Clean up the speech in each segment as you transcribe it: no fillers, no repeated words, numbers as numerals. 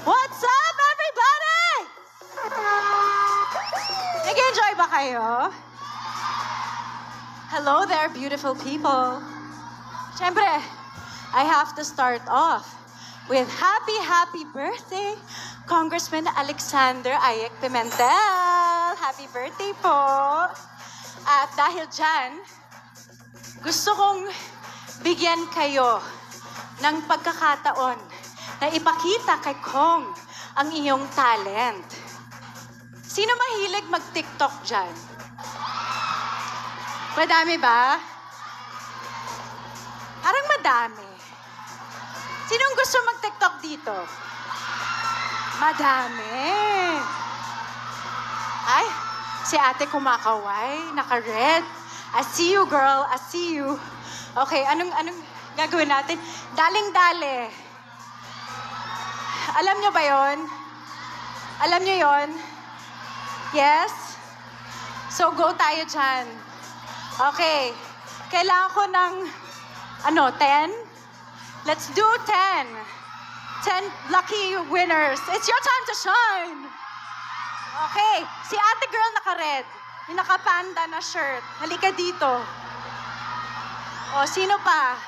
What's up, everybody? Nag-enjoy ba kayo? Hello there, beautiful people. Siyempre, I have to start off with happy birthday, Congressman Alexander Ayek Pimentel. Happy birthday po. At dahil dyan, gusto kong bigyan kayo ng pagkakataon na ipakita kay Kong ang iyong talent. Sino mahilig mag-TikTok dyan? Madami ba? Parang madami. Sinong gusto mag-TikTok dito? Madami. Ay, si ate kumakaway, naka-red. I see you, girl. I see you. Okay, anong gagawin natin? Daling-dale. Alam nyo ba yon? Alam nyo yon? Yes? So, go tayo dyan. Okay. Kailangan ko ng, 10? Let's do 10. 10 lucky winners. It's your time to shine. Okay. Si ate girl naka-red. Yung naka-panda na shirt. Halika dito. O, sino pa?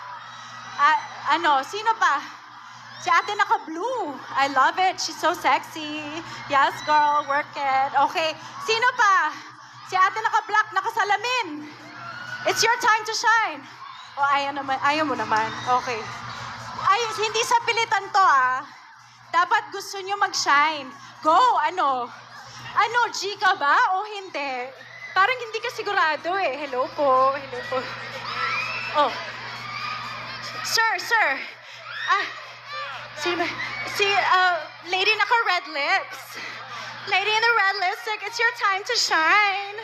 Sino pa? Si ate naka-blue. I love it. She's so sexy. Yes, girl. Work it. Okay. Sino pa? Si ate naka-black, nakasalamin. It's your time to shine. O, ayaw mo naman. Okay. Ay, hindi sa pilitan to, ah. Dapat gusto nyo mag-shine. Go, G ka ba o hindi? Para parang hindi ka sigurado eh. Hello po, hello po. Oh. Sir. Ah, sino ba? Lady naka-red lips. Lady in the red lipstick, it's your time to shine.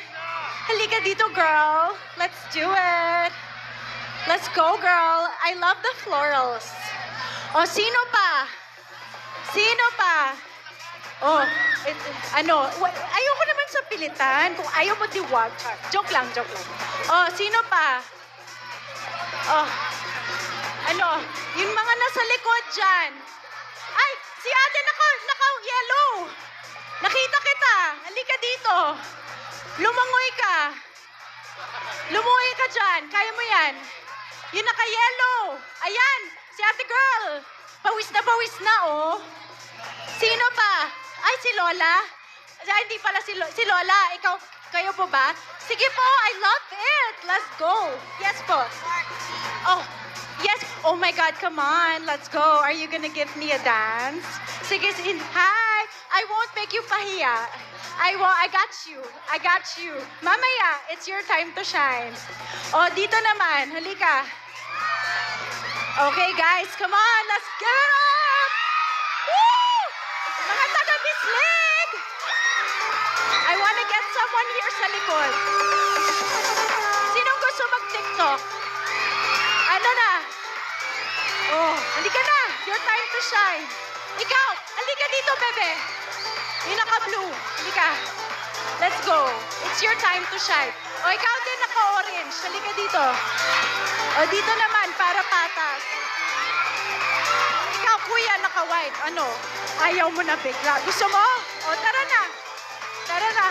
Halika dito, girl. Let's do it. Let's go, girl. I love the florals. Oh, sino pa? Sino pa? Oh, ayoko naman sa pilitan. Kung ayaw mo, diwag. Joke lang. Oh, sino pa? Oh, yung mga nasa likod dyan. Ay, si ate naka-yellow. Nakita kita. Halika dito. Lumangoy ka. Lumangoy ka dyan. Kaya mo yan. Yung naka-yellow. Ayan, si ate girl. Pawis na, oh. Sino pa? Ay, si Lola? Hindi pala si Lola. Kayo po ba? Sige po, I love it. Let's go. Yes po. Oh, yes. Oh my God, come on. Let's go. Are you gonna give me a dance? Sige, hi. I won't make you pahiya. I got you. Mamaya, it's your time to shine. Oh, dito naman. Halika. Okay, guys, come on. Let's get it up. Woo! Mga taga-Bislig! I wanna get someone here sa likod. Sinong gusto mag-TikTok? Ano na? Oh, halika na. Your time to shine. Ikaw, halika dito, bebe. Yung naka-blue. Halika. Let's go. It's your time to shine. O, ikaw din naka-orange. Halika dito. O, dito naman, para patas. Ikaw, kuya, naka-white. Ano? Ayaw mo na bigla. Gusto mo? O, tara na. Tara na.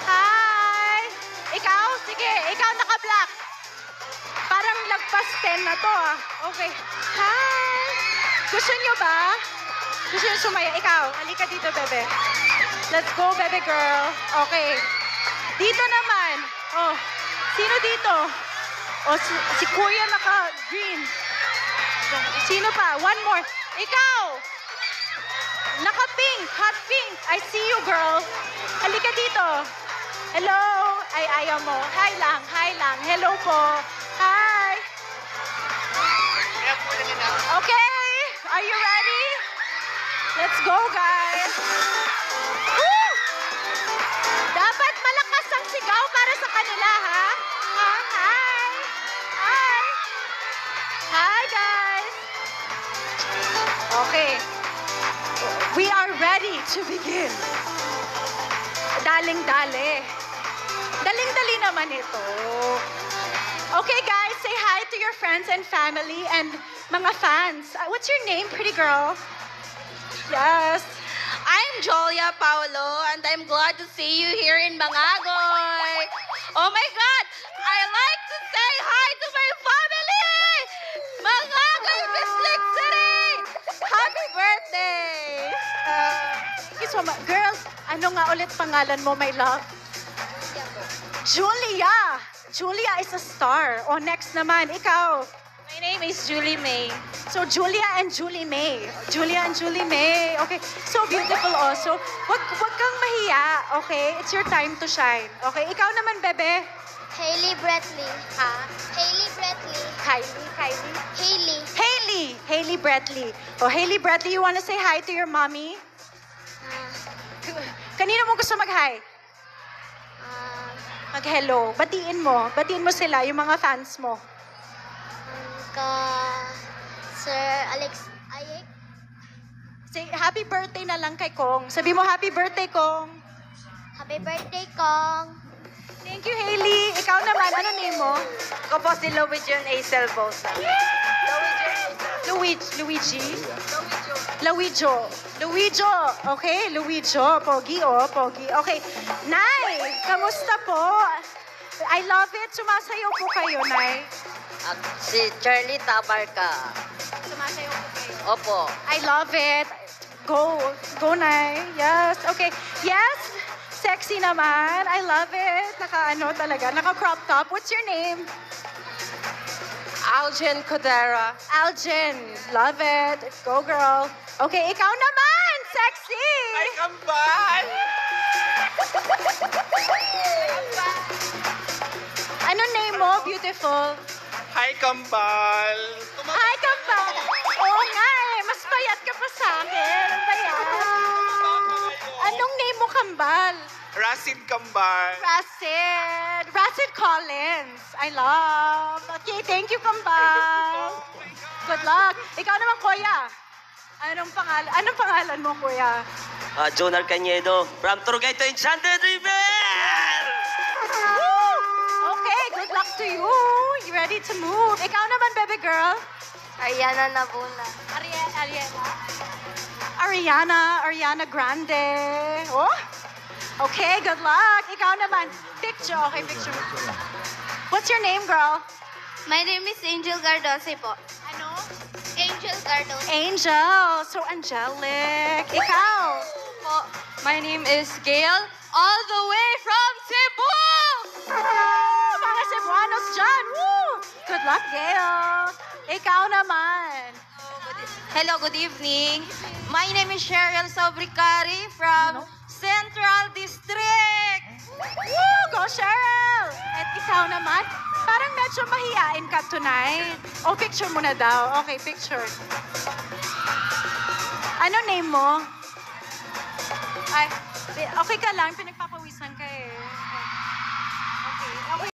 Hi! Ikaw? Sige, ikaw naka-black. Parang lagpas 10 na to, ah. Okay. Hi! Gusto nyo ba? Gusto nyo sumaya? Ikaw, halika dito, bebe. Let's go, bebe girl. Okay. Dito naman. Oh, sino dito? Oh, si kuya naka-green. Sino pa? One more. Ikaw! Naka-pink. Hot pink. I see you, girl. Halika dito. Hello. Ay, ayaw mo. Hi lang. Hello po. Hi. Okay. Are you ready? Let's go, guys. Woo! Dapat malakas ang sigaw para sa kanila, ha? Hi. Hi, guys. Okay. We are ready to begin. Daling-dali. Daling-dali naman ito. Okay, guys, say hi to your friends and family and mga fans. What's your name, pretty girl? Yes. I'm Jolia Paulo, and I'm glad to see you here in Mangagoy. Oh my God! I like to say hi to my family! Mangagoy, Bislig City! Happy birthday! Thank you so much. Girl, ano nga ulit pangalan mo, my love? Julia! Julia is a star. O, next naman, ikaw. My name is Julie May. So, Julia and Julie May. Julia and Julie May. Okay. So beautiful also. Wag kang mahiya. Okay? It's your time to shine. Okay? Ikaw naman, bebe. Hailey Bretley. Ha? Hailey Bretley. Kylie? Hailey. Hailey Bretley. Oh, Hailey Bretley, you wanna say hi to your mommy? Kanino mo gusto mag-hi? Mag-hello. Batiin mo. Batiin mo sila, yung mga fans mo. Ka Sir Alex Ayek. Say, happy birthday na lang kay Kong. Sabi mo, happy birthday, Kong. Happy birthday, Kong. Thank you, Hailey. Ikaw naman, ano name mo? Ako po si Luigion A. Selbosa. Luigi? Luijo. Okay, Luijo. Pogi, oh. Pogi. Okay. Nay, kamusta po? I love it. Sumasayaw po kayo, Nay. At si Charlie Tabarca. Sumasayaw po kayo. Opo. I love it. Go, Nay. Yes. Okay. Yes. Sexy naman. I love it. Naka-crop top. What's your name? Aljen Codera. Aljen. Love it. Go, girl. Okay, ikaw naman. Sexy. Ay, kambal! Anong name mo, beautiful? Hi, Kambal! Hi, Kambal! Oo nga eh, mas payat ka pa sa akin. Ano ba yan? Anong name mo, Kambal? Rasin Kambal! Racid. Racid Collins. I love. Okay, thank you, Kambal. Good luck. Ikaw naman, Kuya. Anong pangalan mo, Kuya? Jonar Cañedo from Turgay to Enchanted River! Woo! Okay, good luck to you. You ready to move? Ikaw naman, baby girl. Ariana Nabuna. Ariana Grande. Oh? Okay, good luck. Ikaw naman. Picture. Okay, picture. What's your name, girl? My name is Angel Gardose po. Ano? Angel Gardose Angel. So angelic. Ikaw? po. My name is Gail, all the way from Cebu! Mga Cebuanos dyan. Woo! Good luck, Gail. Ikaw naman. Hello, good evening. My name is Cheryl Sobricari from Central District. Woo! Go, Cheryl! At ikaw naman, parang medyo mahihain ka tonight. Oh, picture mo na daw. Okay, picture. Ano name mo? Ay, okay ka lang.